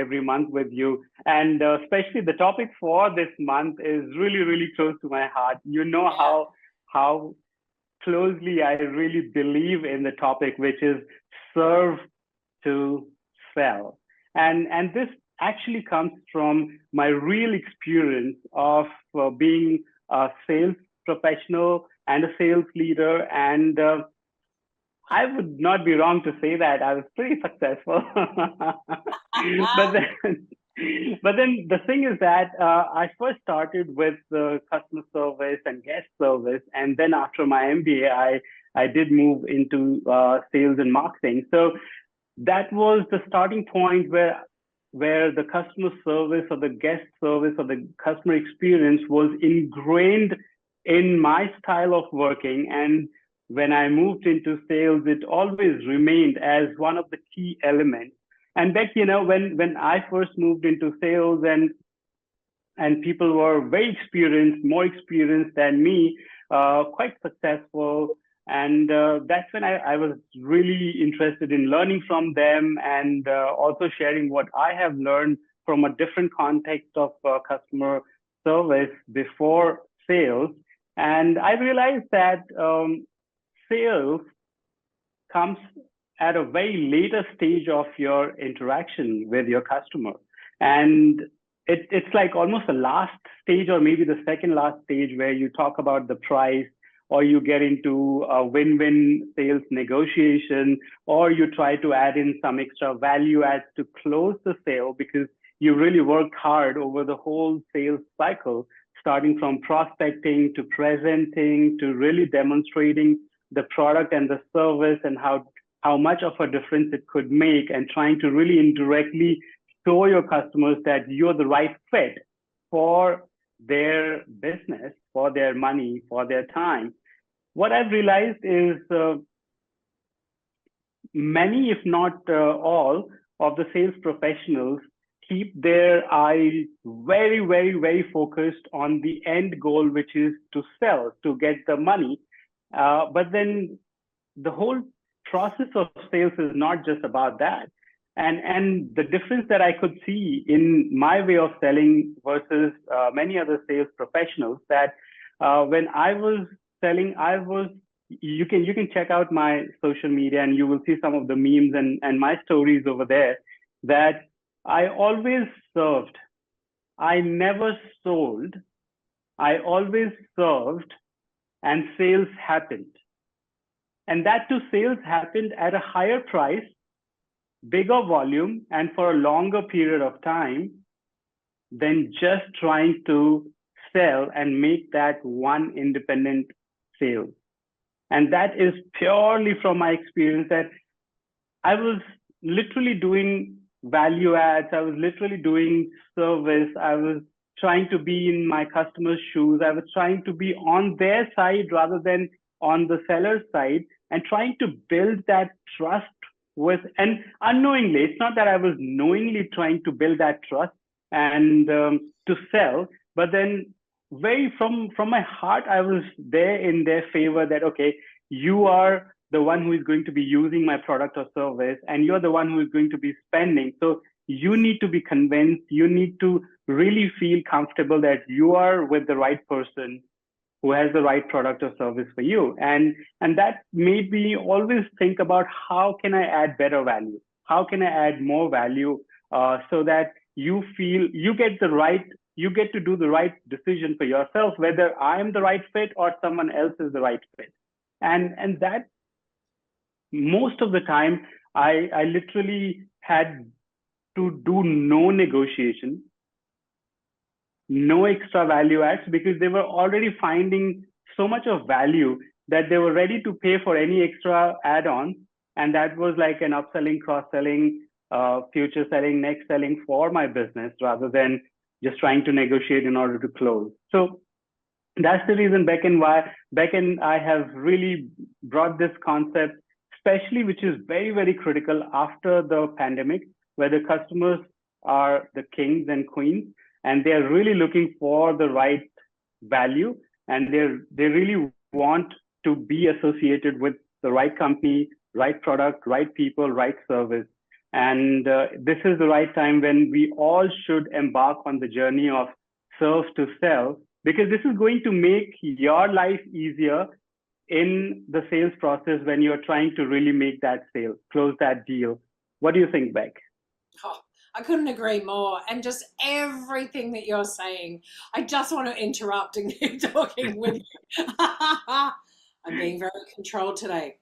every month with you. And especially the topic for this month is really, really close to my heart. You know Yeah. how closely I really believe in the topic, which is serve to sell. And this actually comes from my real experience of being a sales professional and a sales leader. And I would not be wrong to say that I was pretty successful. but then, but then the thing is that I first started with customer service and guest service, and then after my MBA, I did move into sales and marketing. So that was the starting point where the customer service or the guest service or the customer experience was ingrained in my style of working. And when I moved into sales, it always remained as one of the key elements. And Beck, when I first moved into sales and people were very experienced, more experienced than me, quite successful. And that's when I was really interested in learning from them and also sharing what I have learned from a different context of customer service before sales. And I realized that sales comes at a very later stage of your interaction with your customer. And it's like almost the last stage or maybe the second last stage where you talk about the price or you get into a win-win sales negotiation or you try to add in some extra value adds to close the sale because you really worked hard over the whole sales cycle, starting from prospecting to presenting to really demonstrating the product and the service and how much of a difference it could make and trying to really indirectly show your customers that you're the right fit for their business, for their money, for their time. What I've realized is many, if not all, of the sales professionals keep their eyes very, very, very focused on the end goal, which is to sell, to get the money. But then the whole process of sales is not just about that. And the difference that I could see in my way of selling versus many other sales professionals that when I was selling, you can check out my social media and you will see some of the memes and my stories over there that I always served. I never sold. I always served and sales happened. And that too, sales happened at a higher price, bigger volume, and for a longer period of time than just trying to sell and make that one independent sale. And that is purely from my experience that I was literally doing value adds. I was literally doing service. I was trying to be in my customer's shoes. I was trying to be on their side rather than on the seller's side and trying to build that trust with, and unknowingly, it's not that I was knowingly trying to build that trust and to sell, but then very from my heart, I was there in their favor that, okay, you are the one who is going to be using my product or service and you're the one who is going to be spending. So you need to be convinced, you need to really feel comfortable that you are with the right person who has the right product or service for you. And that made me always think about how can I add better value? How can I add more value so that you feel you get to do the right decision for yourself, whether I'm the right fit or someone else is the right fit. And that most of the time I literally had to do no negotiation, no extra value adds because they were already finding so much of value that they were ready to pay for any extra add-on. And that was like an upselling, cross-selling, future selling, next selling for my business rather than just trying to negotiate in order to close. So that's the reason Beck and I have really brought this concept, especially which is very, very critical after the pandemic, where the customers are the kings and queens and they're really looking for the right value and they really want to be associated with the right company, right product, right people, right service. And this is the right time when we all should embark on the journey of serve to sell, because this is going to make your life easier in the sales process when you're trying to really make that sale, close that deal. What do you think, Beck? Oh, I couldn't agree more. And just everything that you're saying, I just want to interrupt and keep talking with you. I'm being very controlled today.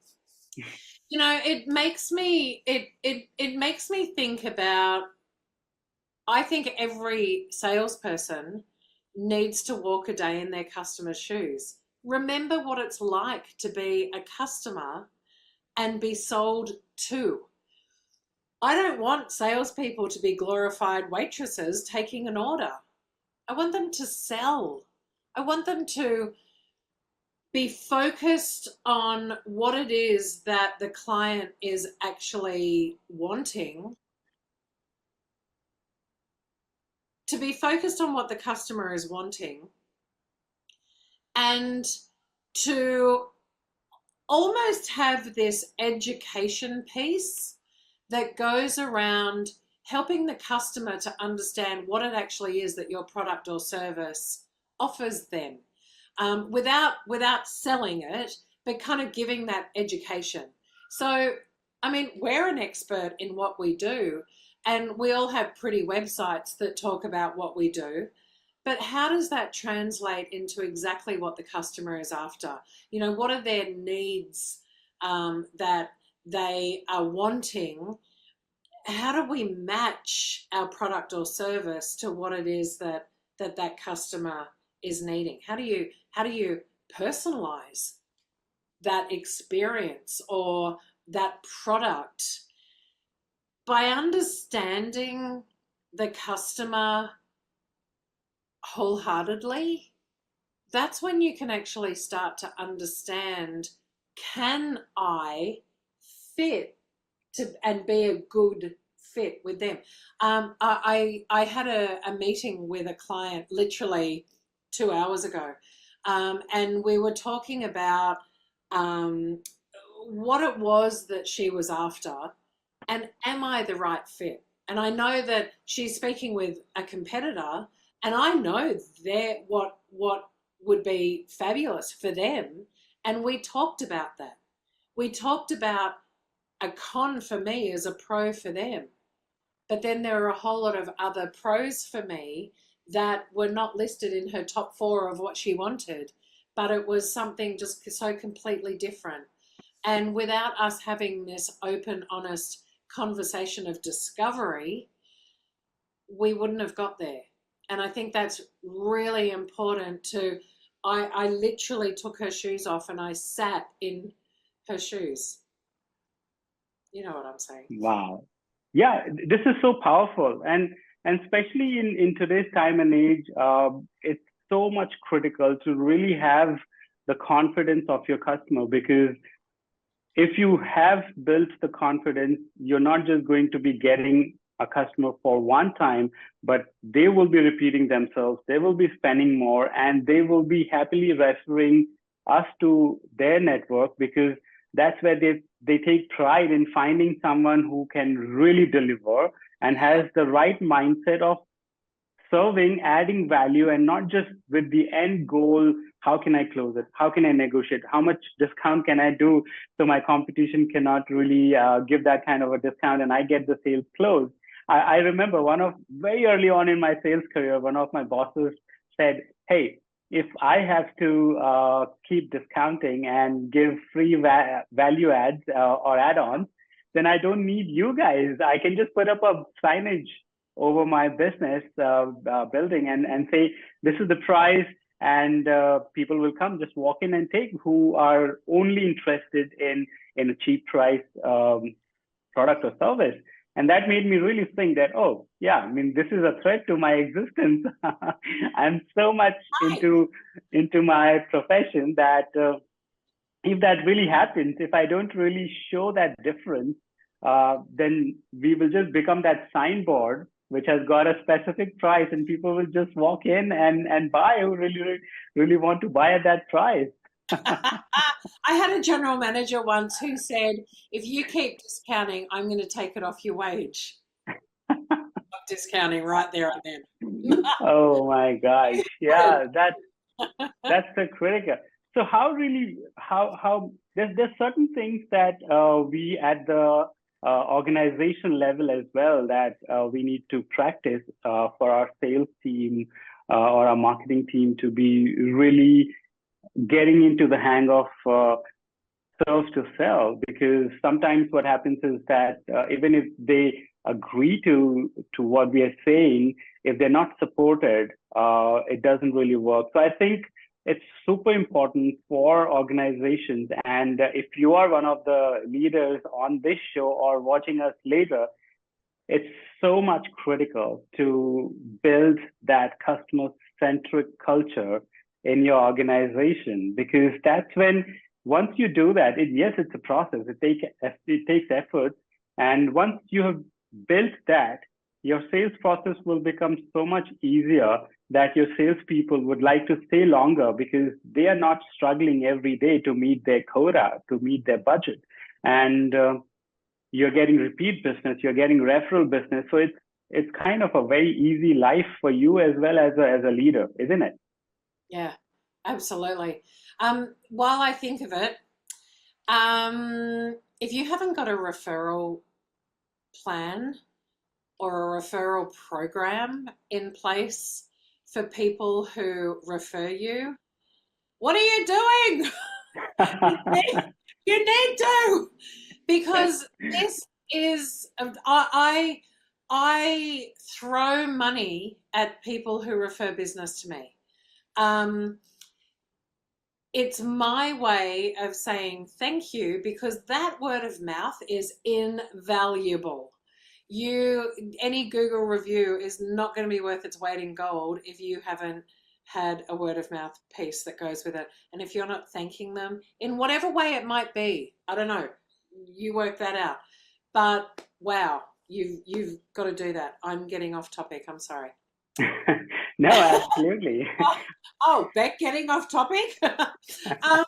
You know, it makes me think about, I think every salesperson needs to walk a day in their customer's shoes. Remember what it's like to be a customer and be sold to. I don't want salespeople to be glorified waitresses taking an order. I want them to sell. I want them to be focused on what it is that the client is actually wanting, to be focused on what the customer is wanting, and to almost have this education piece that goes around helping the customer to understand what it actually is that your product or service offers them, without selling it, but kind of giving that education. So, I mean, we're an expert in what we do, and we all have pretty websites that talk about what we do. But how does that translate into exactly what the customer is after? You know, what are their needs, that they are wanting? How do we match our product or service to what it is that customer is needing? How do you personalize that experience or that product? By understanding the customer wholeheartedly, that's when you can actually start to understand, can I fit to and be a good fit with them. I had a meeting with a client literally 2 hours ago, and we were talking about, um, what it was that she was after, and am I the right fit? And I know that she's speaking with a competitor, and I know what would be fabulous for them. And we talked about that. We talked about a con for me is a pro for them. But then there are a whole lot of other pros for me that were not listed in her top four of what she wanted. But it was something just so completely different. And without us having this open, honest conversation of discovery, we wouldn't have got there. And I think that's really important to, I literally took her shoes off and I sat in her shoes. You know what I'm saying? Wow. Yeah, this is so powerful, and especially in today's time and age, it's so much critical to really have the confidence of your customer, because if you have built the confidence, you're not just going to be getting a customer for one time, but they will be repeating themselves, they will be spending more, and they will be happily referring us to their network, because that's where they take pride in finding someone who can really deliver and has the right mindset of serving, adding value, and not just with the end goal. How can I close it? How can I negotiate? How much discount can I do so my competition cannot really give that kind of a discount and I get the sales closed? I remember very early on in my sales career, one of my bosses said, "Hey, if I have to keep discounting and give free value adds or add-ons, then I don't need you guys. I can just put up a signage over my business building and say, this is the price, and people will come, just walk in and take, who are only interested in a cheap price product or service." And that made me really think that, oh, yeah, I mean, this is a threat to my existence. I'm so much Right. into my profession that if that really happens, if I don't really show that difference, then we will just become that signboard which has got a specific price, and people will just walk in and buy who really want to buy at that price. I had a general manager once who said, if you keep discounting, I'm going to take it off your wage. Stop discounting right there and then. Oh my gosh. Yeah, that's the critical. So how really how there's certain things that we at the organization level as well that we need to practice for our sales team or our marketing team to be really getting into the hang of serve to sell, because sometimes what happens is that even if they agree to what we are saying, if they're not supported, it doesn't really work. So I think it's super important for organizations. And if you are one of the leaders on this show or watching us later, it's so much critical to build that customer centric culture in your organization, because that's when once you do that, yes, it's a process. It takes effort, and once you have built that, your sales process will become so much easier that your salespeople would like to stay longer because they are not struggling every day to meet their quota, to meet their budget, and you're getting repeat business, you're getting referral business. So it's kind of a very easy life for you as well as a leader, isn't it? Yeah, absolutely. While I think of it, if you haven't got a referral plan or a referral program in place for people who refer you, what are you doing? You need, you need to, because this is I throw money at people who refer business to me. Um, it's my way of saying thank you, because that word of mouth is invaluable. You Any Google review is not going to be worth its weight in gold if you haven't had a word of mouth piece that goes with it. And if you're not thanking them in whatever way it might be, I don't know, you work that out. But wow, you've got to do that. I'm getting off topic. I'm sorry. No, absolutely. Oh, Beck, getting off topic. um,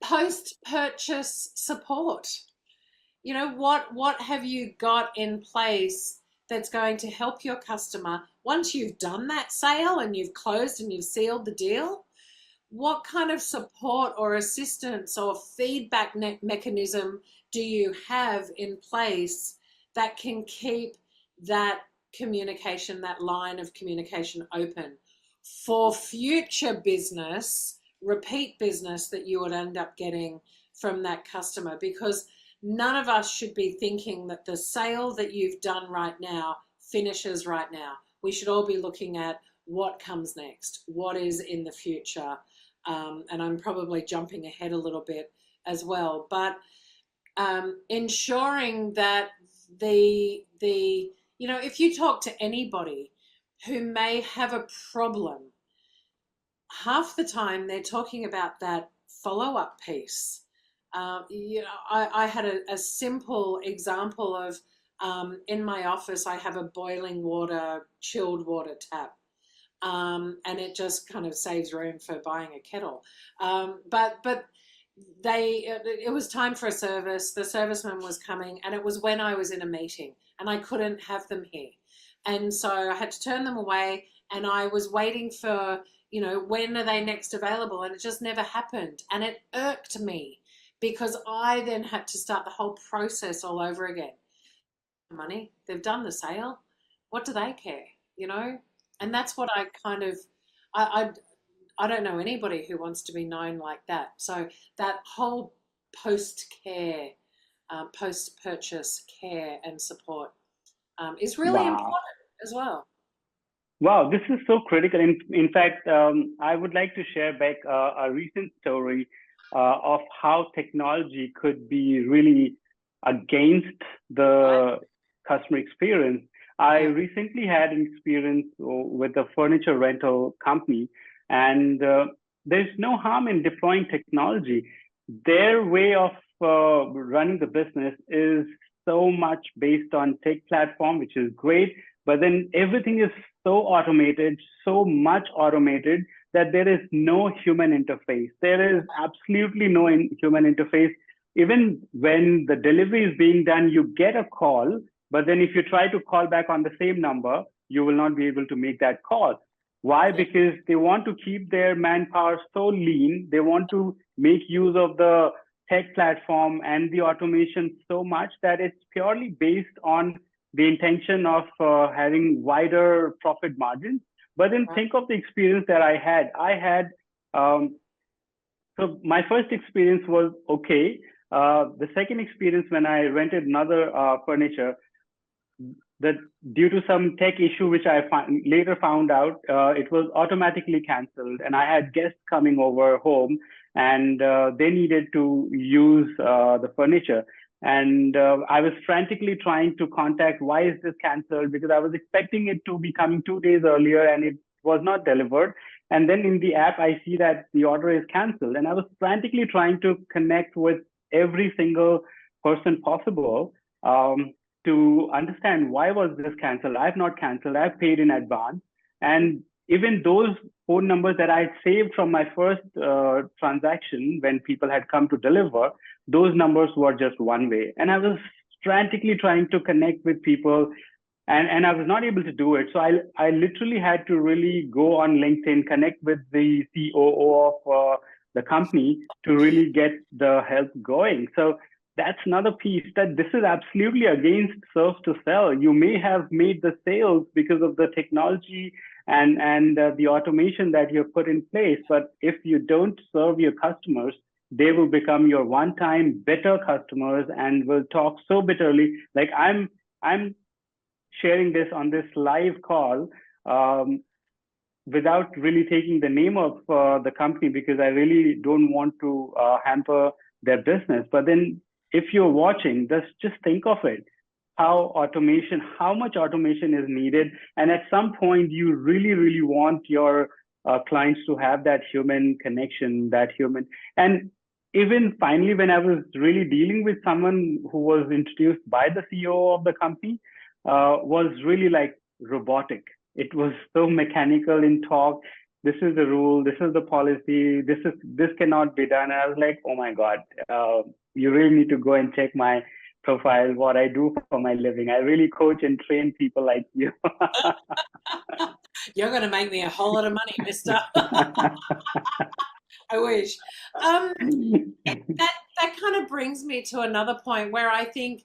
Post-purchase support. What have you got in place that's going to help your customer once you've done that sale and you've closed and you've sealed the deal? What kind of support or assistance or feedback mechanism do you have in place that can keep that communication, that line of communication open for future business, repeat business that you would end up getting from that customer? Because none of us should be thinking that the sale that you've done right now finishes right now. We should all be looking at what comes next, what is in the future. And I'm probably jumping ahead a little bit as well, but ensuring that if you talk to anybody who may have a problem, half the time they're talking about that follow-up piece. I had a simple example of in my office, I have a boiling water, chilled water tap. And it just kind of saves room for buying a kettle. But it was time for a service. The serviceman was coming, and it was when I was in a meeting, and I couldn't have them here, and so I had to turn them away. And I was waiting for, when are they next available, and it just never happened, and it irked me because I then had to start the whole process all over again. Money, they've done the sale. What do they care? And that's what I kind of, I, I don't know anybody who wants to be known like that. So that whole post-care, post-purchase care and support is really Wow. important as well. Wow, this is so critical. In fact, I would like to share back a recent story of how technology could be really against Right? the customer experience. I Yeah. recently had an experience with a furniture rental company, and there's no harm in deploying technology. Their way of running the business is so much based on tech platform, which is great, but then everything is so automated, so much automated that there is no human interface. There is absolutely no human interface. Even when the delivery is being done, you get a call, but then if you try to call back on the same number, you will not be able to make that call. Why? Yeah. Because they want to keep their manpower so lean. They want to make use of the tech platform and the automation so much that it's purely based on the intention of having wider profit margins. But then Right. think of the experience that I had. Um, so my first experience was okay. The second experience when I rented another furniture, that due to some tech issue which later found out, it was automatically cancelled, and I had guests coming over home, and they needed to use the furniture, and I was frantically trying to contact why is this cancelled, because I was expecting it to be coming 2 days earlier and it was not delivered. And then in the app I see that the order is cancelled, and I was frantically trying to connect with every single person possible, to understand why was this canceled. I've not canceled. I've paid in advance, and even those phone numbers that I'd saved from my first transaction when people had come to deliver, those numbers were just one way, and I was frantically trying to connect with people, and I was not able to do it. So I literally had to really go on LinkedIn, connect with the COO of the company to really get the help going. So that's another piece, that this is absolutely against serve to sell. You may have made the sales because of the technology and the automation that you've put in place, but if you don't serve your customers, they will become your one-time bitter customers and will talk so bitterly. Like I'm sharing this on this live call, um, without really taking the name of the company, because I really don't want to hamper their business. But then if you're watching, just think of it. How much automation is needed. And at some point, you really, really want your clients to have that human connection, that human. And even finally, when I was really dealing with someone who was introduced by the CEO of the company, was really like robotic. It was so mechanical in talk. This is the rule. This is the policy. This cannot be done. And I was like, oh my god, you really need to go and check my profile, what I do for my living. I really coach and train people like you. You're going to make me a whole lot of money, mister. I wish. Um, that kind of brings me to another point where I think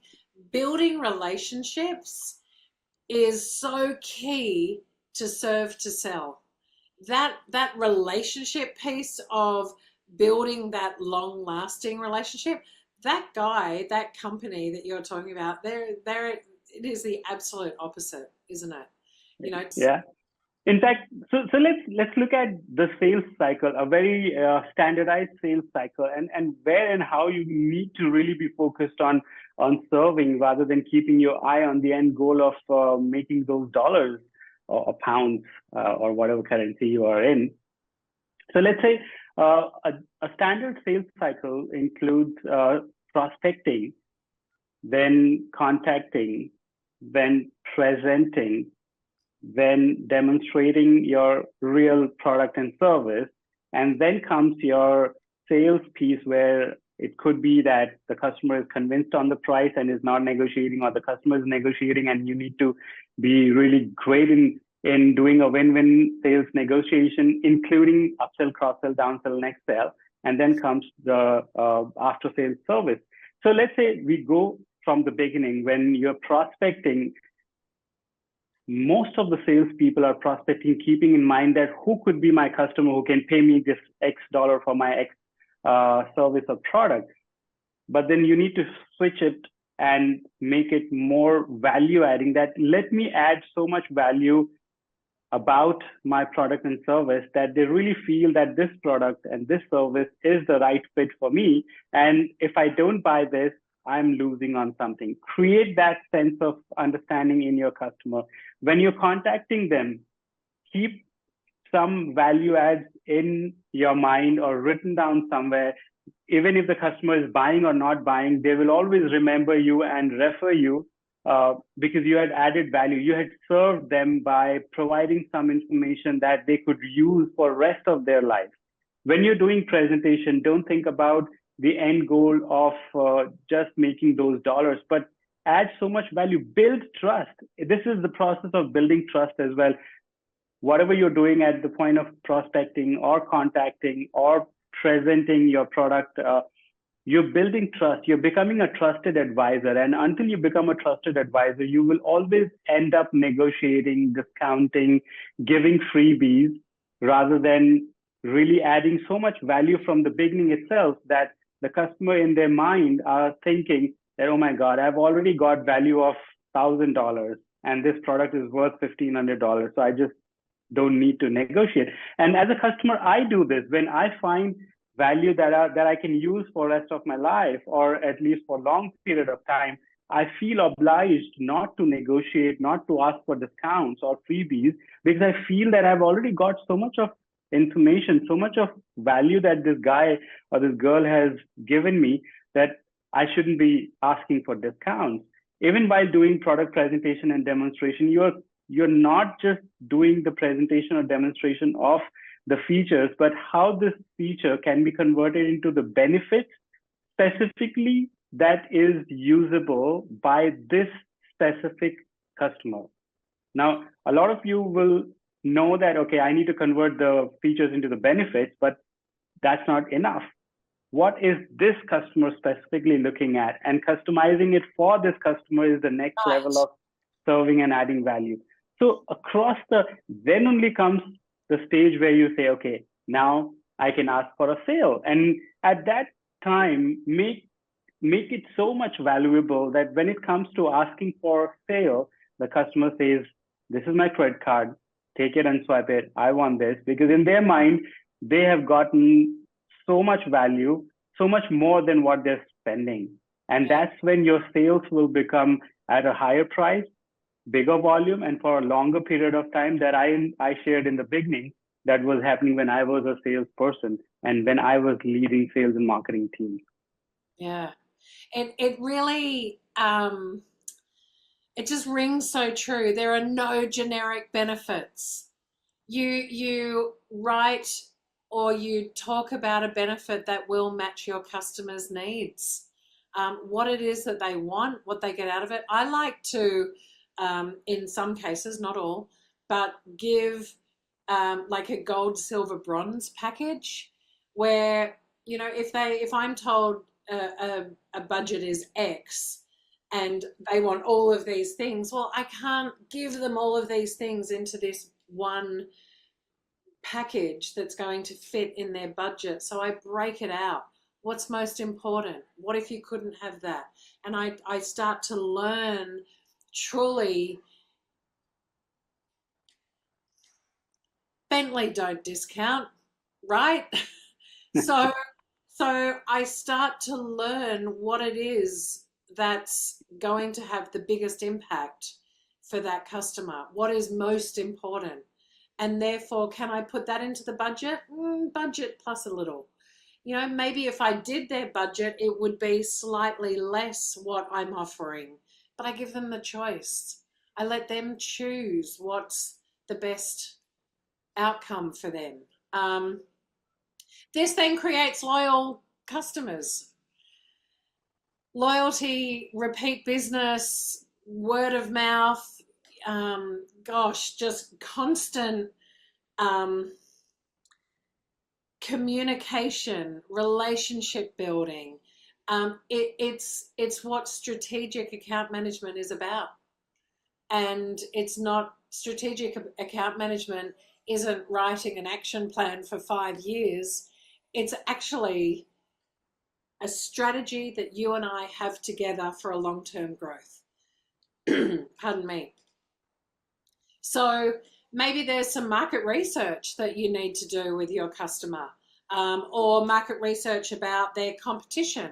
building relationships is so key to serve to sell. That relationship piece of building that long lasting relationship, that guy, that company that you're talking about, there it is the absolute opposite, isn't it? You know, Yeah. In fact, so let's look at the sales cycle, a very standardized sales cycle, and where and how you need to really be focused on serving rather than keeping your eye on the end goal of making those dollars or pounds or whatever currency you are in. So let's say a standard sales cycle includes prospecting, then contacting, then presenting, then demonstrating your real product and service. And then comes your sales piece, where it could be that the customer is convinced on the price and is not negotiating, or the customer is negotiating, and you need to be really great in doing a win-win sales negotiation, including upsell, cross-sell, downsell, next sell. And then comes the after-sales service. So let's say we go from the beginning. When you're prospecting, most of the salespeople are prospecting, keeping in mind that who could be my customer who can pay me this X dollar for my X service or product. But then you need to switch it and make it more value adding, that let me add so much value about my product and service that they really feel that this product and this service is the right fit for me. And if I don't buy this, I'm losing on something. Create that sense of understanding in your customer. When you're contacting them, keep some value adds in your mind or written down somewhere. Even if the customer is buying or not buying, they will always remember you and refer you because you had added value. You had served them by providing some information that they could use for rest of their life. When you're doing presentation, don't think about the end goal of just making those dollars, but add so much value, build trust. This is the process of building trust as well. Whatever you're doing at the point of prospecting or contacting or presenting your product, you're building trust. You're becoming a trusted advisor. And until you become a trusted advisor, you will always end up negotiating, discounting, giving freebies rather than really adding so much value from the beginning itself that the customer in their mind are thinking that, oh my God, I've already got value of $1,000 and this product is worth $1,500. So I just don't need to negotiate. And as a customer, I do this when I find value that I can use for the rest of my life, or at least for a long period of time. I feel obliged not to negotiate, not to ask for discounts or freebies, because I feel that I've already got so much of information, so much of value that this guy or this girl has given me that I shouldn't be asking for discounts. Even while doing product presentation and demonstration, you're not just doing the presentation or demonstration of the features, but how this feature can be converted into the benefits specifically that is usable by this specific customer. Now, a lot of you will know that, okay, I need to convert the features into the benefits, but that's not enough. What is this customer specifically looking at? And customizing it for this customer is the next Right. level of serving and adding value. So then only comes the stage where you say, okay, now I can ask for a sale. And at that time, make it so much valuable that when it comes to asking for sale, the customer says, this is my credit card, take it and swipe it. I want this, because in their mind, they have gotten so much value, so much more than what they're spending. And that's when your sales will become at a higher price, bigger volume, and for a longer period of time that I shared in the beginning that was happening when I was a salesperson and when I was leading sales and marketing teams. Yeah. It really it just rings so true. There are no generic benefits. You write or you talk about a benefit that will match your customer's needs, what it is that they want, what they get out of it. I like to, in some cases, not all, but give like a gold, silver, bronze package where, you know, if I'm told a budget is X and they want all of these things, well, I can't give them all of these things into this one package that's going to fit in their budget. So I break it out. What's most important? What if you couldn't have that? And I start to learn truly. Bentley don't discount, right? so I start to learn what it is that's going to have the biggest impact for that customer. What is most important? And therefore, can I put that into the budget? Budget plus a little. You know, maybe if I did their budget, it would be slightly less what I'm offering, but I give them the choice. I let them choose what's the best outcome for them. This then creates loyal customers. Loyalty, repeat business, word of mouth, just constant communication, relationship building. It's what strategic account management is about. And it's not strategic account management isn't writing an action plan for 5 years. It's actually a strategy that you and I have together for a long-term growth. Pardon me. So maybe there's some market research that you need to do with your customer, or market research about their competition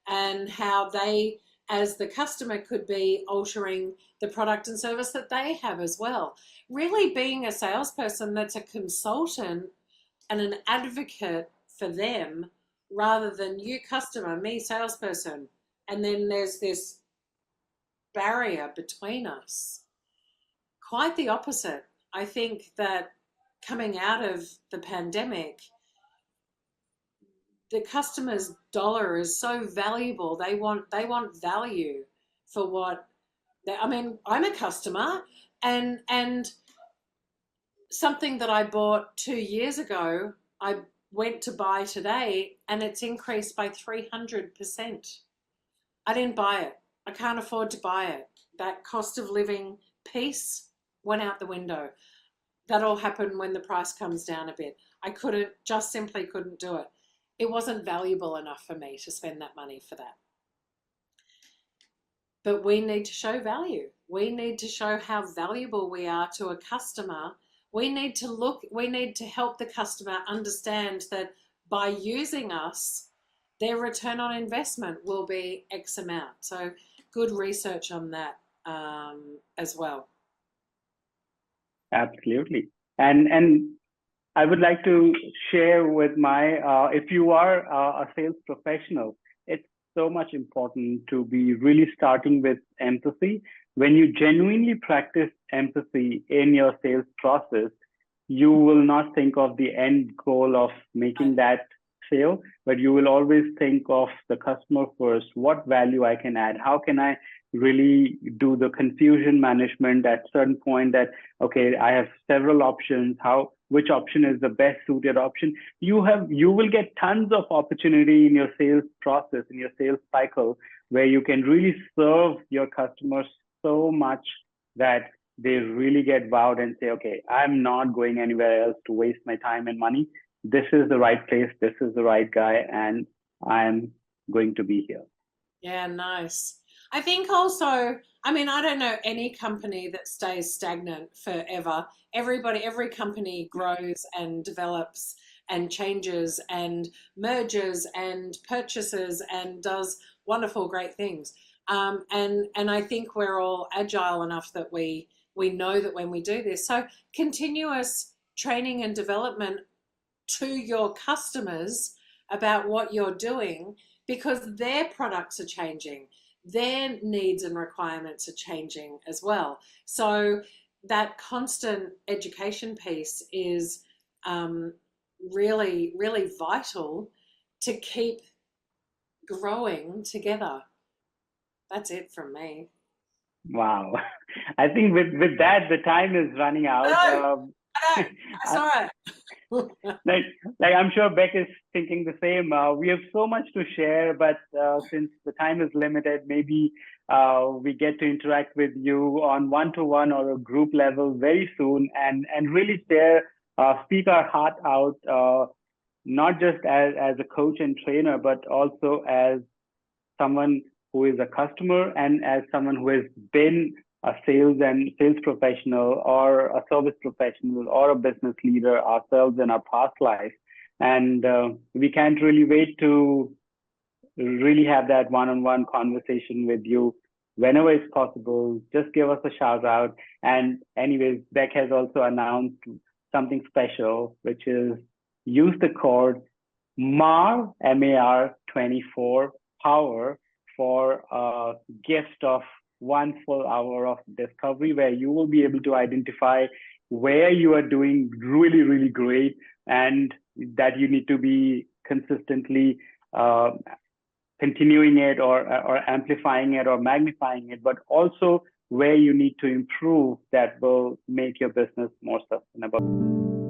and how they, as the customer, could be altering the product and service that they have as well. Really being a salesperson that's a consultant and an advocate for them rather than you customer, me salesperson. And then there's this barrier between us. Quite the opposite. I think that coming out of the pandemic, the customer's dollar is so valuable. They want value for what I mean, I'm a customer, and something that I bought 2 years ago, I went to buy today, and it's increased by 300%. I didn't buy it. I can't afford to buy it. That cost of living piece went out the window. That'll happen when the price comes down a bit. I simply couldn't do it. It wasn't valuable enough for me to spend that money for that. But we need to show value. We need to show how valuable we are to a customer. We need to help the customer understand that by using us, their return on investment will be X amount. So good research on that as well. Absolutely. And I would like to share with if you are a sales professional, it's so much important to be really starting with empathy. When you genuinely practice empathy in your sales process, you will not think of the end goal of making that sale, but you will always think of the customer first, what value I can add, how can I really do the confusion management at certain point that, okay, I have several options, which option is the best suited option. You will get tons of opportunity in your sales process, in your sales cycle, where you can really serve your customers so much that they really get wowed and say, okay, I'm not going anywhere else to waste my time and money. This is the right place, this is the right guy, and I'm going to be here. Yeah, nice. I think also, I mean, I don't know any company that stays stagnant forever. Every company grows and develops and changes and merges and purchases and does wonderful, great things. And I think we're all agile enough that we know that when we do this. So continuous training and development to your customers about what you're doing, because their products are changing, their needs and requirements are changing as well. So that constant education piece is really, really vital to keep growing together. That's it from me. Wow. I think with that, the time is running out. No, that's all right. like I'm sure Beck is thinking the same. We have so much to share, but since the time is limited, maybe we get to interact with you on one-to-one or a group level very soon, and really speak our heart out, not just as a coach and trainer, but also as someone who is a customer and as someone who has been a sales professional or a service professional or a business leader ourselves in our past life. And we can't really wait to really have that one-on-one conversation with you whenever it's possible. Just give us a shout out. And anyways, Beck has also announced something special, which is use the code MAR, MAR 24 power for a gift of 1 full hour of discovery, where you will be able to identify where you are doing really, really great and that you need to be consistently continuing it or amplifying it or magnifying it, but also where you need to improve that will make your business more sustainable.